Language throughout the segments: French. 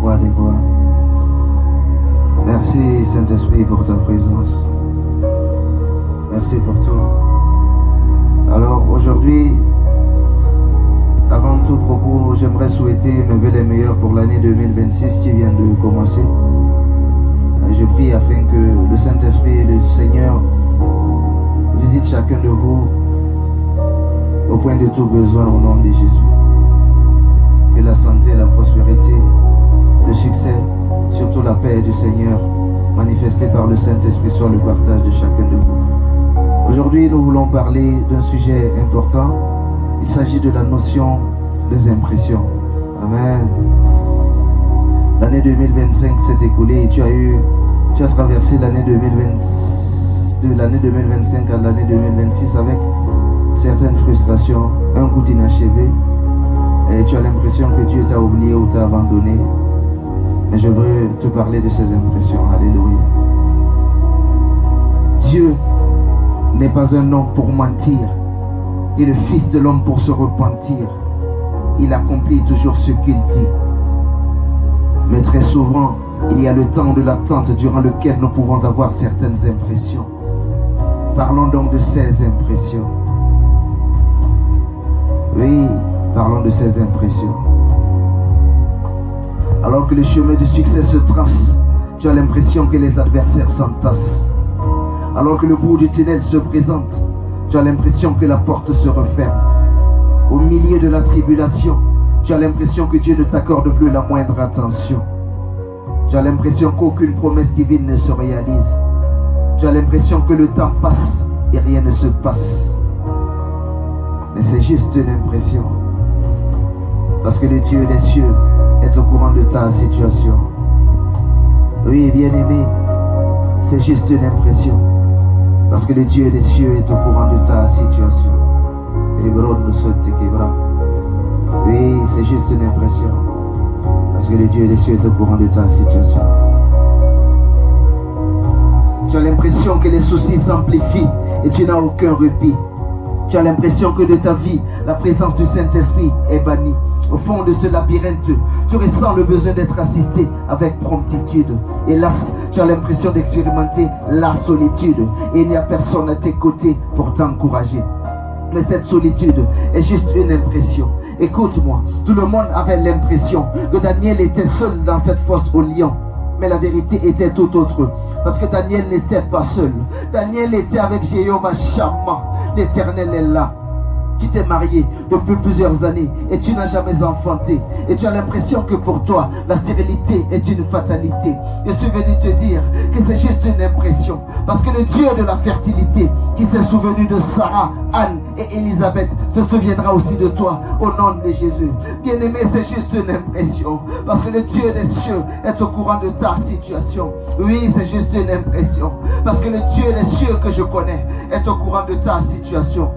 roi des rois. Merci Saint-Esprit pour ta présence. Merci pour tout. Alors aujourd'hui, avant tout propos, j'aimerais souhaiter mes vœux les meilleurs pour l'année 2026 qui vient de commencer. Je prie afin que le Saint-Esprit et le Seigneur visite chacun de vous au point de tout besoin au nom de Jésus. Que la santé, la prospérité, le succès, surtout la paix du Seigneur manifestée par le Saint-Esprit soit le partage de chacun de vous. Aujourd'hui, nous voulons parler d'un sujet important. Il s'agit de la notion des impressions. Amen. L'année 2025 s'est écoulée et tu as traversé l'année 2020, de l'année 2025 à l'année 2026 avec certaines frustrations, un goût inachevé. Et tu as l'impression que Dieu t'a oublié ou t'a abandonné. Mais je veux te parler de ces impressions. Alléluia. Dieu n'est pas un homme pour mentir, et le Fils de l'homme pour se repentir. Il accomplit toujours ce qu'il dit. Mais très souvent, il y a le temps de l'attente durant lequel nous pouvons avoir certaines impressions. Parlons donc de ces impressions. Oui, parlons de ces impressions. Alors que le chemin du succès se trace, tu as l'impression que les adversaires s'entassent. Alors que le bout du tunnel se présente, tu as l'impression que la porte se referme. Au milieu de la tribulation, tu as l'impression que Dieu ne t'accorde plus la moindre attention. Tu as l'impression qu'aucune promesse divine ne se réalise. Tu as l'impression que le temps passe et rien ne se passe. Mais c'est juste une impression. Parce que le Dieu des cieux est au courant de ta situation. Oui, bien-aimé, c'est juste une impression. Parce que le Dieu des cieux est au courant de ta situation. Oui, c'est juste une impression. Parce que le Dieu des cieux est au courant de ta situation. Tu as l'impression que les soucis s'amplifient et tu n'as aucun répit. Tu as l'impression que de ta vie, la présence du Saint-Esprit est bannie. Au fond de ce labyrinthe, tu ressens le besoin d'être assisté avec promptitude. Hélas, tu as l'impression d'expérimenter la solitude et il n'y a personne à tes côtés pour t'encourager. Mais cette solitude est juste une impression. Écoute-moi, tout le monde avait l'impression que Daniel était seul dans cette fosse aux lions. Mais la vérité était tout autre. Parce que Daniel n'était pas seul. Daniel était avec Jéhovah Shammah. L'Éternel est là. Tu t'es marié depuis plusieurs années et tu n'as jamais enfanté. Et tu as l'impression que pour toi, la stérilité est une fatalité. Je suis venu te dire que c'est juste une impression. Parce que le Dieu de la fertilité qui s'est souvenu de Sarah, Anne et Élisabeth se souviendra aussi de toi au nom de Jésus. Bien-aimé, c'est juste une impression. Parce que le Dieu des cieux est au courant de ta situation. Oui, c'est juste une impression. Parce que le Dieu des cieux que je connais est au courant de ta situation.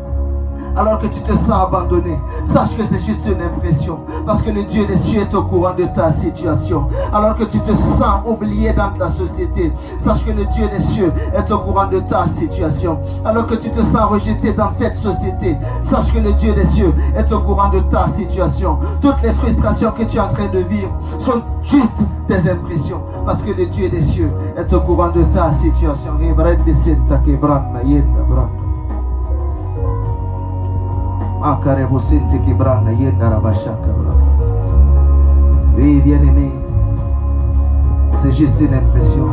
Alors que tu te sens abandonné, sache que c'est juste une impression. Parce que le Dieu des cieux est au courant de ta situation. Alors que tu te sens oublié dans la société, sache que le Dieu des cieux est au courant de ta situation. Alors que tu te sens rejeté dans cette société, sache que le Dieu des cieux est au courant de ta situation. Toutes les frustrations que tu es en train de vivre sont juste des impressions. Parce que le Dieu des cieux est au courant de ta situation. Oui, bien-aimé, c'est juste une impression.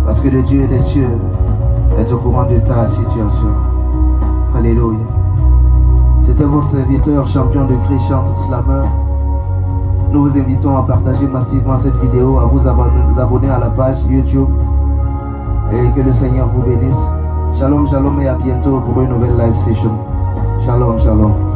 Parce que le Dieu des cieux est au courant de ta situation. Alléluia. J'étais votre serviteur, champion de Christ, chante slammer. Nous vous invitons à partager massivement cette vidéo, à vous abonner à la page YouTube. Et que le Seigneur vous bénisse. Shalom, shalom et à bientôt pour une nouvelle live session. Shalom, shalom.